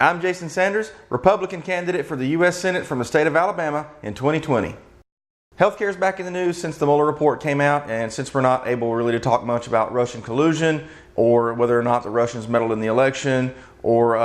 I'm Jason Sanders, Republican candidate for the U.S. Senate from the state of Alabama in 2020. Healthcare is back in the news since the Mueller report came out, and since we're not able really to talk much about Russian collusion or whether or not the Russians meddled in the election or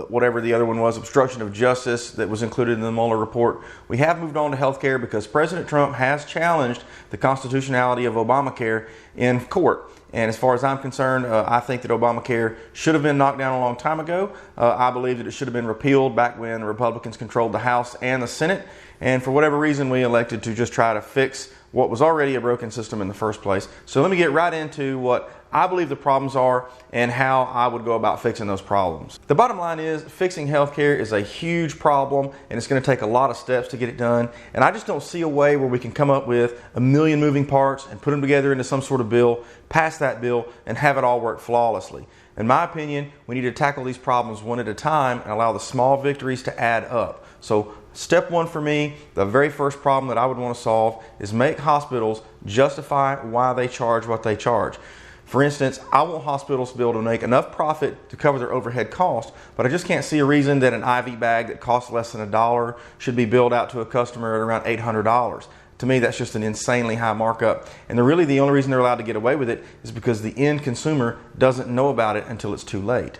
whatever the other one was, obstruction of justice that was included in the Mueller report, we have moved on to healthcare because President Trump has challenged the constitutionality of Obamacare in court. And as far as I'm concerned, I think that Obamacare should have been knocked down a long time ago. I believe that it should have been repealed back when the Republicans controlled the House and the Senate. And for whatever reason, we elected to just try to fix what was already a broken system in the first place. So let me get right into what I believe the problems are and how I would go about fixing those problems. The bottom line is fixing healthcare is a huge problem, and it's going to take a lot of steps to get it done. And I just don't see a way where we can come up with a million moving parts and put them together into some sort of bill, pass that bill, and have it all work flawlessly. In my opinion, we need to tackle these problems one at a time and allow the small victories to add up. So step one for me, the very first problem that I would want to solve is make hospitals justify why they charge what they charge. For instance, I want hospitals to be able to make enough profit to cover their overhead costs, but I just can't see a reason that an IV bag that costs less than $1 should be billed out to a customer at around $800. To me, that's just an insanely high markup. And really the only reason they're allowed to get away with it is because the end consumer doesn't know about it until it's too late.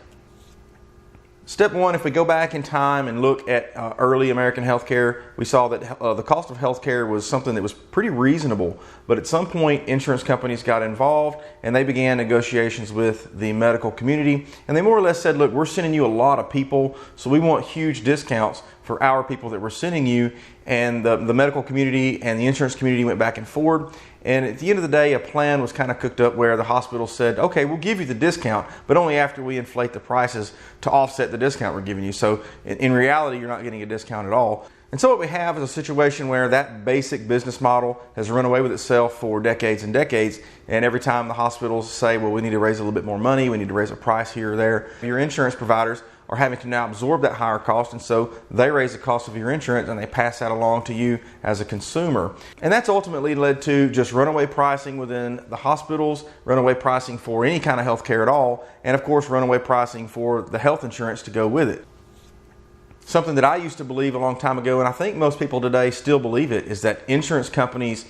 Step one, if we go back in time and look at early American healthcare, we saw that the cost of healthcare was something that was pretty reasonable. But at some point, insurance companies got involved and they began negotiations with the medical community. And they more or less said, look, we're sending you a lot of people, so we want huge discounts for our people that we're sending you. And the medical community and the insurance community went back and forth. And at the end of the day, a plan was kind of cooked up where the hospital said, okay, we'll give you the discount, but only after we inflate the prices to offset the discount we're giving you. So in reality, you're not getting a discount at all. And so what we have is a situation where that basic business model has run away with itself for decades and decades. And every time the hospitals say, well, we need to raise a little bit more money, we need to raise a price here or there, your insurance providers are having to now absorb that higher cost, and so they raise the cost of your insurance and they pass that along to you as a consumer. And that's ultimately led to just runaway pricing within the hospitals, runaway pricing for any kind of health care at all, and of course runaway pricing for the health insurance to go with it. Something that I used to believe a long time ago, and I think most people today still believe it, is that insurance companies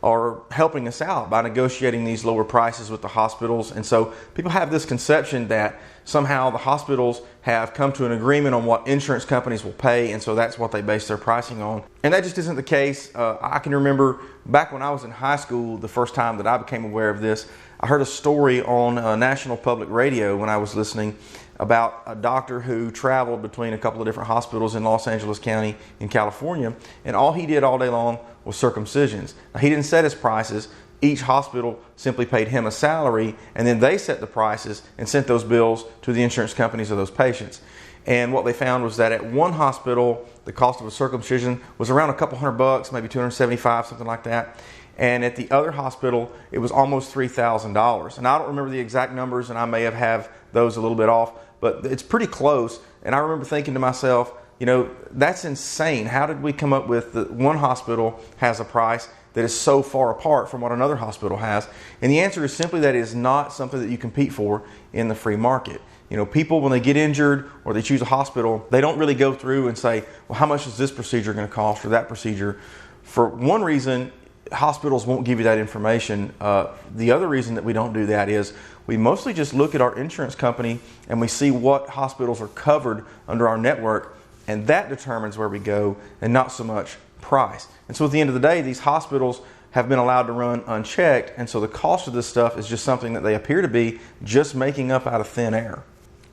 are helping us out by negotiating these lower prices with the hospitals. And so people have this conception that somehow the hospitals have come to an agreement on what insurance companies will pay, and so that's what they base their pricing on. And that just isn't the case. I can remember back when I was in high school, the first time that I became aware of this, I heard a story on National Public Radio when I was listening about a doctor who traveled between a couple of different hospitals in Los Angeles County in California, and all he did all day long was circumcisions. Now, he didn't set his prices. Each hospital simply paid him a salary, and then they set the prices and sent those bills to the insurance companies of those patients. And what they found was that at one hospital, the cost of a circumcision was around a couple $100, maybe $275, something like that. And at the other hospital, it was almost $3,000. And I don't remember the exact numbers, and I may have those a little bit off, but it's pretty close. And I remember thinking to myself, you know, that's insane. How did we come up with that one hospital has a price that is so far apart from what another hospital has? And the answer is simply that it is not something that you compete for in the free market. You know, people, when they get injured or they choose a hospital, they don't really go through and say, well, how much is this procedure going to cost or that procedure? For one reason, hospitals won't give you that information. The other reason that we don't do that is we mostly just look at our insurance company and we see what hospitals are covered under our network, and that determines where we go and not so much price. And so at the end of the day, these hospitals have been allowed to run unchecked, and so the cost of this stuff is just something that they appear to be just making up out of thin air.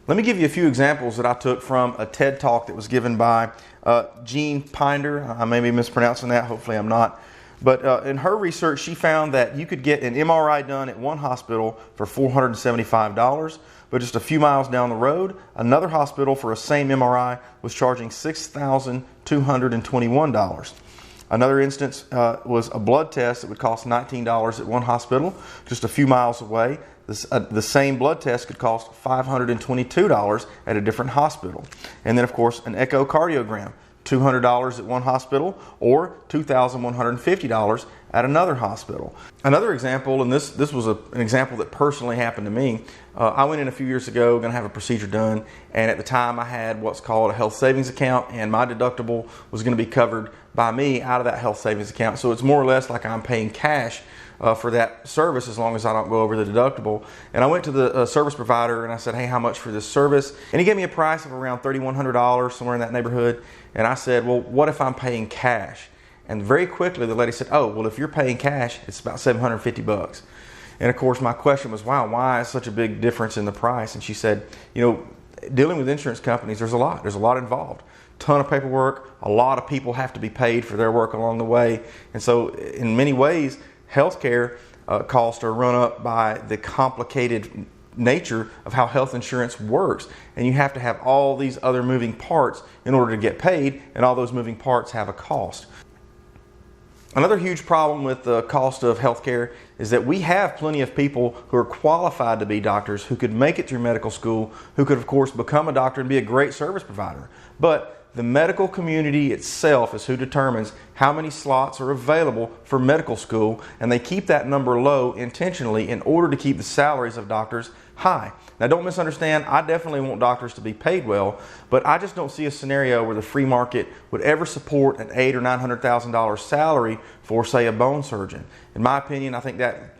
Let me give you a few examples that I took from a TED Talk that was given by Jean Pinder. I may be mispronouncing that, hopefully I'm not. But in her research, she found that you could get an MRI done at one hospital for $475, but just a few miles down the road, another hospital for a same MRI was charging $6,221. Another instance was a blood test that would cost $19 at one hospital, just a few miles away. The same blood test could cost $522 at a different hospital. And then, of course, an echocardiogram, $200 at one hospital or $2,150 at another hospital. Another example, and this was an example that personally happened to me. I went in a few years ago, going to have a procedure done, and at the time I had what's called a health savings account, and my deductible was going to be covered by me out of that health savings account. So it's more or less like I'm paying cash for that service as long as I don't go over the deductible. And I went to the service provider and I said, hey, how much for this service? And he gave me a price of around $3,100, somewhere in that neighborhood. And I said, well, what if I'm paying cash? And very quickly the lady said, oh, well, if you're paying cash, it's about $750. And of course my question was, wow, why is such a big difference in the price? And she said, you know, dealing with insurance companies, there's a lot involved. Ton of paperwork, a lot of people have to be paid for their work along the way. And so in many ways, healthcare costs are run up by the complicated nature of how health insurance works. And you have to have all these other moving parts in order to get paid, and all those moving parts have a cost. Another huge problem with the cost of healthcare is that we have plenty of people who are qualified to be doctors, who could make it through medical school, who could of course become a doctor and be a great service provider. But the medical community itself is who determines how many slots are available for medical school, and they keep that number low intentionally in order to keep the salaries of doctors high. Now don't misunderstand, I definitely want doctors to be paid well, but I just don't see a scenario where the free market would ever support an $800,000 or $900,000 salary for, say, a bone surgeon. In my opinion, I think that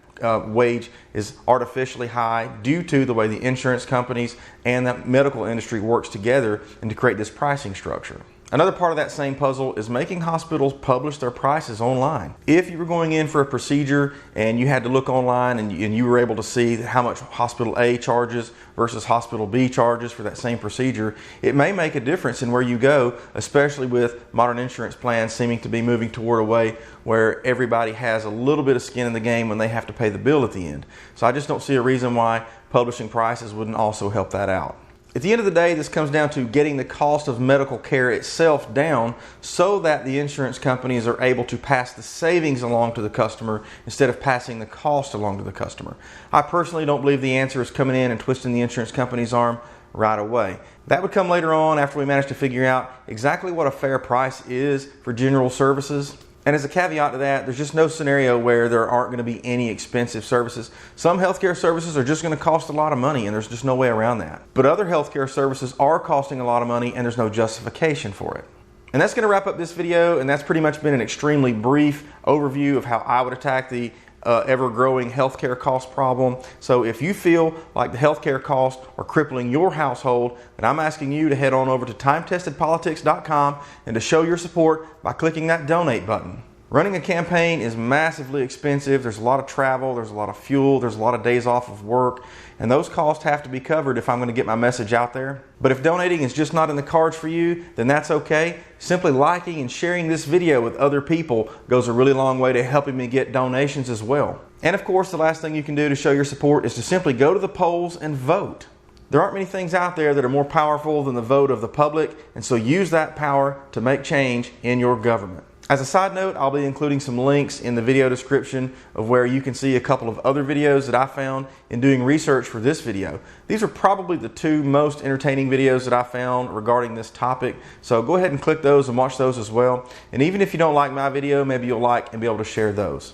wage is artificially high due to the way the insurance companies and the medical industry works together and to create this pricing structure. Another part of that same puzzle is making hospitals publish their prices online. If you were going in for a procedure and you had to look online and you were able to see how much hospital A charges versus hospital B charges for that same procedure, it may make a difference in where you go, especially with modern insurance plans seeming to be moving toward a way where everybody has a little bit of skin in the game when they have to pay the bill at the end. So I just don't see a reason why publishing prices wouldn't also help that out. At the end of the day, this comes down to getting the cost of medical care itself down so that the insurance companies are able to pass the savings along to the customer instead of passing the cost along to the customer. I personally don't believe the answer is coming in and twisting the insurance company's arm right away. That would come later on after we manage to figure out exactly what a fair price is for general services. And as a caveat to that, there's just no scenario where there aren't going to be any expensive services. Some healthcare services are just going to cost a lot of money, and there's just no way around that. But other healthcare services are costing a lot of money, and there's no justification for it. And that's going to wrap up this video, and that's pretty much been an extremely brief overview of how I would attack the ever-growing healthcare cost problem. So if you feel like the healthcare costs are crippling your household, then I'm asking you to head on over to TimeTestedPolitics.com and to show your support by clicking that donate button. Running a campaign is massively expensive. There's a lot of travel, there's a lot of fuel, there's a lot of days off of work, and those costs have to be covered if I'm going to get my message out there. But if donating is just not in the cards for you, then that's okay. Simply liking and sharing this video with other people goes a really long way to helping me get donations as well. And of course, the last thing you can do to show your support is to simply go to the polls and vote. There aren't many things out there that are more powerful than the vote of the public, and so use that power to make change in your government. As a side note, I'll be including some links in the video description of where you can see a couple of other videos that I found in doing research for this video. These are probably the two most entertaining videos that I found regarding this topic, so go ahead and click those and watch those as well. And even if you don't like my video, maybe you'll like and be able to share those.